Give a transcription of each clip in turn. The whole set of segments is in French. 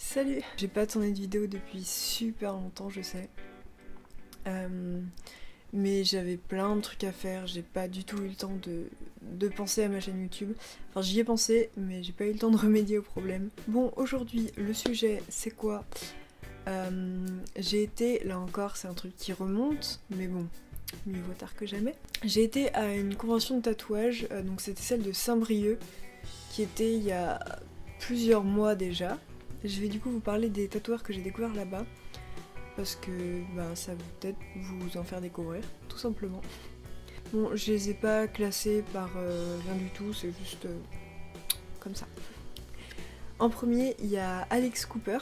Salut! J'ai pas tourné de vidéo depuis super longtemps, je sais. Mais j'avais plein de trucs à faire, j'ai pas du tout eu le temps de penser à ma chaîne YouTube. Enfin, j'y ai pensé, mais j'ai pas eu le temps de remédier au problème. Bon, aujourd'hui, le sujet, c'est quoi? J'ai été, là encore, c'est un truc qui remonte, mais bon, mieux vaut tard que jamais. J'ai été à une convention de tatouage, donc c'était celle de Saint-Brieuc, qui était il y a plusieurs mois déjà. Je vais du coup vous parler des tatoueurs que j'ai découverts là-bas, parce que ça va peut-être vous en faire découvrir, tout simplement. Bon, je les ai pas classés par rien du tout, c'est juste comme ça. En premier, il y a Alex Cooper,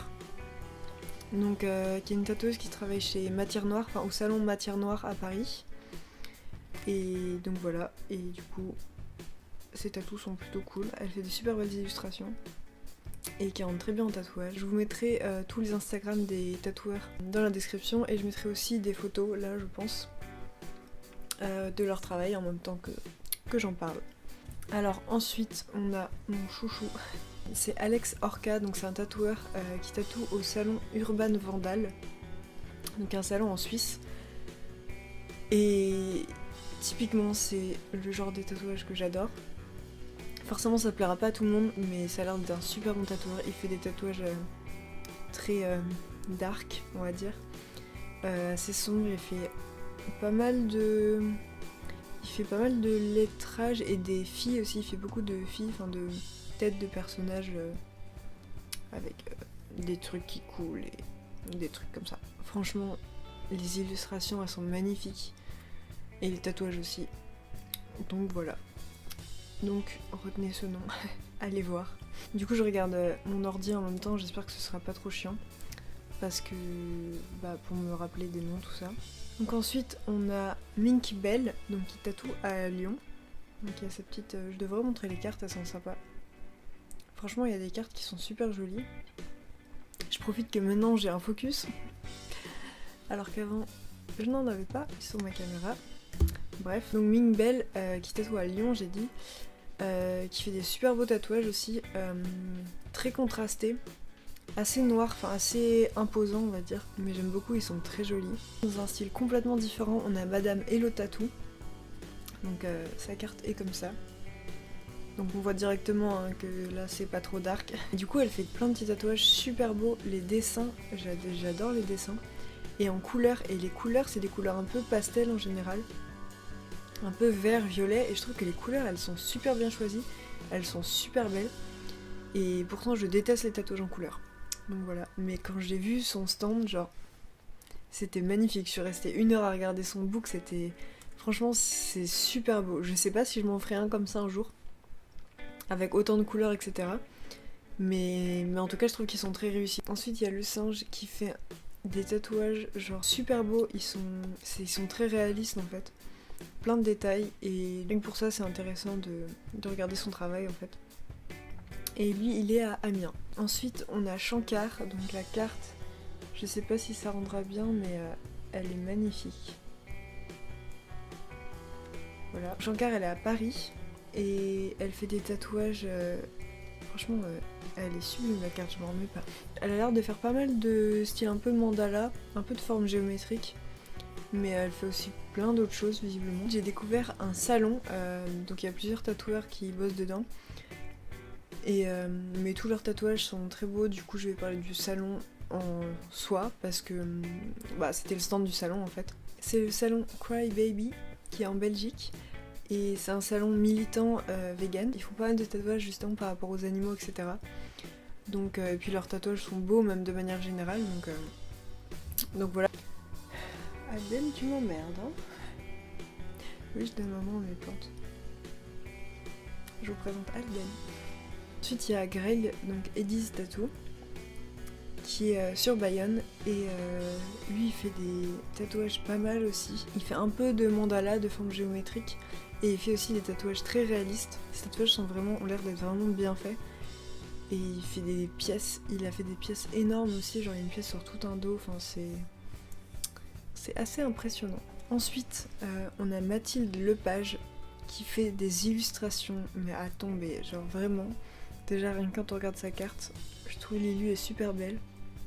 donc, qui est une tatoueuse qui travaille chez Matière Noire, enfin au salon Matière Noire à Paris. Et donc voilà, et du coup, ses tatous sont plutôt cool, elle fait des super belles illustrations. Et qui rentre très bien en tatouage. Je vous mettrai tous les Instagram des tatoueurs dans la description et je mettrai aussi des photos, là je pense, de leur travail en même temps que j'en parle. Alors ensuite on a mon chouchou, c'est Alex Orca, donc c'est un tatoueur qui tatoue au salon Urban Vandal, donc un salon en Suisse. Et typiquement c'est le genre de tatouage que j'adore. Forcément ça plaira pas à tout le monde, mais ça a l'air d'un super bon tatoueur. Il fait des tatouages très dark, on va dire. Assez sombre, il fait pas mal de lettrages et des filles aussi. Il fait beaucoup de filles, enfin de têtes de personnages avec des trucs qui coulent et des trucs comme ça. Franchement, les illustrations elles sont magnifiques et les tatouages aussi. Donc voilà. Donc retenez ce nom, allez voir. Du coup je regarde mon ordi en même temps, j'espère que ce sera pas trop chiant. Parce que pour me rappeler des noms, tout ça. Donc ensuite on a Mink Bell, donc qui tatoue à Lyon. Donc il y a cette petite. Je devrais montrer les cartes, elles sont sympas. Franchement il y a des cartes qui sont super jolies. Je profite que maintenant j'ai un focus. Alors qu'avant je n'en avais pas sur ma caméra. Bref, donc Mink Bell qui tatoue à Lyon, j'ai dit. Qui fait des super beaux tatouages aussi, très contrastés, assez noirs, enfin assez imposants on va dire, mais j'aime beaucoup, ils sont très jolis. Dans un style complètement différent, on a Madame Hello Tattoo, donc sa carte est comme ça. Donc on voit directement que là c'est pas trop dark. Et du coup elle fait plein de petits tatouages super beaux, les dessins, j'adore les dessins, et en couleurs, et les couleurs c'est des couleurs un peu pastel en général. Un peu vert, violet, et je trouve que les couleurs elles sont super bien choisies, elles sont super belles, et pourtant je déteste les tatouages en couleur. Donc voilà, mais quand j'ai vu son stand, genre, c'était magnifique, je suis restée 1 heure à regarder son book, c'était... Franchement c'est super beau, je sais pas si je m'en ferai un comme ça un jour, avec autant de couleurs etc. Mais en tout cas je trouve qu'ils sont très réussis. Ensuite il y a le singe qui fait des tatouages genre super beaux, ils sont très réalistes en fait. Plein de détails et donc pour ça c'est intéressant de regarder son travail en fait. Et lui il est à Amiens. Ensuite on a Shankar, donc la carte, je sais pas si ça rendra bien mais elle est magnifique. Voilà. Shankar elle est à Paris et elle fait des tatouages, franchement elle est sublime la carte, je m'en remets pas. Elle a l'air de faire pas mal de style un peu mandala, un peu de forme géométrique. Mais elle fait aussi plein d'autres choses visiblement. J'ai découvert un salon, donc il y a plusieurs tatoueurs qui bossent dedans. Mais tous leurs tatouages sont très beaux, du coup je vais parler du salon en soi, parce que c'était le stand du salon en fait. C'est le salon Cry Baby, qui est en Belgique, et c'est un salon militant vegan. Ils font pas mal de tatouages justement par rapport aux animaux, etc. Donc, et puis leurs tatouages sont beaux même de manière générale, donc voilà. Alden, tu m'emmerdes, hein. Oui, je donne un nom à mes plantes. Je vous présente Alden. Ensuite, il y a Greg, donc Eddie's Tattoo, qui est sur Bayonne, et lui, il fait des tatouages pas mal aussi. Il fait un peu de mandala, de forme géométrique, et il fait aussi des tatouages très réalistes. Ces tatouages ont l'air d'être vraiment bien faits. Et il fait des pièces, il a fait des pièces énormes aussi, genre il y a une pièce sur tout un dos, enfin c'est assez impressionnant. Ensuite, on a Mathilde Lepage qui fait des illustrations, mais à tomber, genre vraiment. Déjà rien que quand on regarde sa carte, Je trouve Lilu est super belle.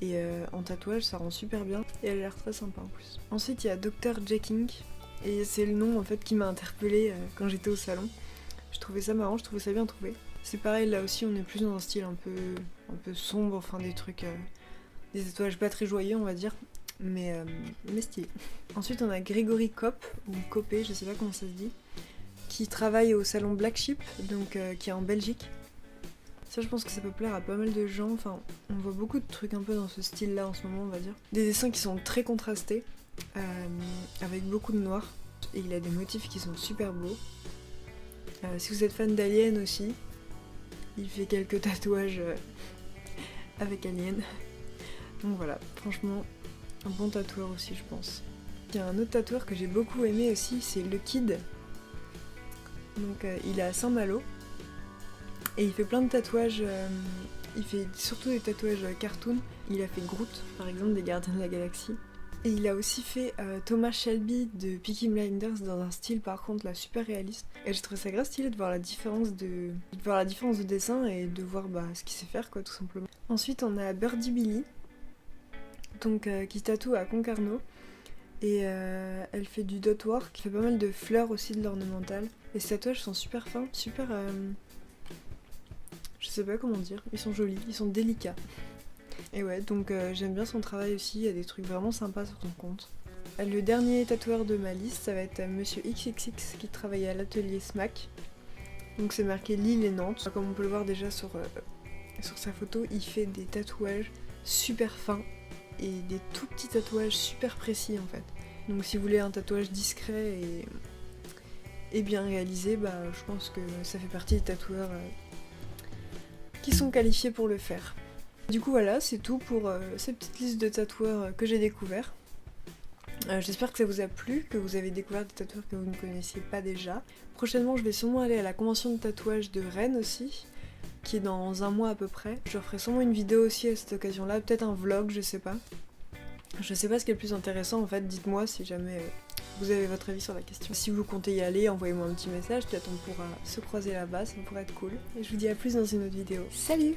Et en tatouage ça rend super bien. Et elle a l'air très sympa en plus. Ensuite il y a Dr. Jacking. Et c'est le nom en fait qui m'a interpellée quand j'étais au salon. Je trouvais ça marrant, je trouvais ça bien trouvé. C'est pareil, là aussi on est plus dans un style un peu sombre, enfin des trucs, des tatouages pas très joyeux on va dire, mais stylé. Ensuite on a Grégory Kopp, ou Koppé, je sais pas comment ça se dit, qui travaille au salon Black Sheep, donc qui est en Belgique. Ça je pense que ça peut plaire à pas mal de gens, enfin on voit beaucoup de trucs un peu dans ce style là en ce moment on va dire. Des dessins qui sont très contrastés, avec beaucoup de noir, et il a des motifs qui sont super beaux. Si vous êtes fan d'Alien aussi, il fait quelques tatouages avec Alien. Donc voilà, franchement, un bon tatoueur aussi je pense. Il y a un autre tatoueur que j'ai beaucoup aimé aussi, c'est Le Kid. Donc il est à Saint-Malo. Et il fait plein de tatouages, il fait surtout des tatouages cartoon. Il a fait Groot, par exemple, des Gardiens de la Galaxie. Et il a aussi fait Thomas Shelby de Peaky Blinders dans un style par contre là super réaliste. Et j'ai trouvé ça grave stylé de voir la différence de dessin et de voir ce qu'il sait faire quoi tout simplement. Ensuite on a Birdie Billy, donc qui tatoue à Concarneau. Et elle fait du dot work, qui fait pas mal de fleurs aussi, de l'ornemental. Et ces tatouages sont super fins, super... je sais pas comment dire, ils sont jolis, ils sont délicats. Et ouais, donc j'aime bien son travail aussi, il y a des trucs vraiment sympas sur son compte. Le dernier tatoueur de ma liste, ça va être Monsieur XXX qui travaille à l'atelier SMAC. Donc c'est marqué Lille et Nantes. Comme on peut le voir déjà sur sa photo, il fait des tatouages super fins et des tout petits tatouages super précis en fait. Donc si vous voulez un tatouage discret et bien réalisé, je pense que ça fait partie des tatoueurs qui sont qualifiés pour le faire. Du coup voilà, c'est tout pour cette petite liste de tatoueurs que j'ai découvert. J'espère que ça vous a plu, que vous avez découvert des tatoueurs que vous ne connaissiez pas déjà. Prochainement je vais sûrement aller à la convention de tatouage de Rennes aussi, qui est dans un mois à peu près. Je ferai sûrement une vidéo aussi à cette occasion-là, peut-être un vlog, je sais pas. Je sais pas ce qui est le plus intéressant en fait, dites-moi si jamais vous avez votre avis sur la question. Si vous comptez y aller, envoyez-moi un petit message, peut-être on pourra se croiser là-bas, ça pourrait être cool. Et je vous dis à plus dans une autre vidéo. Salut!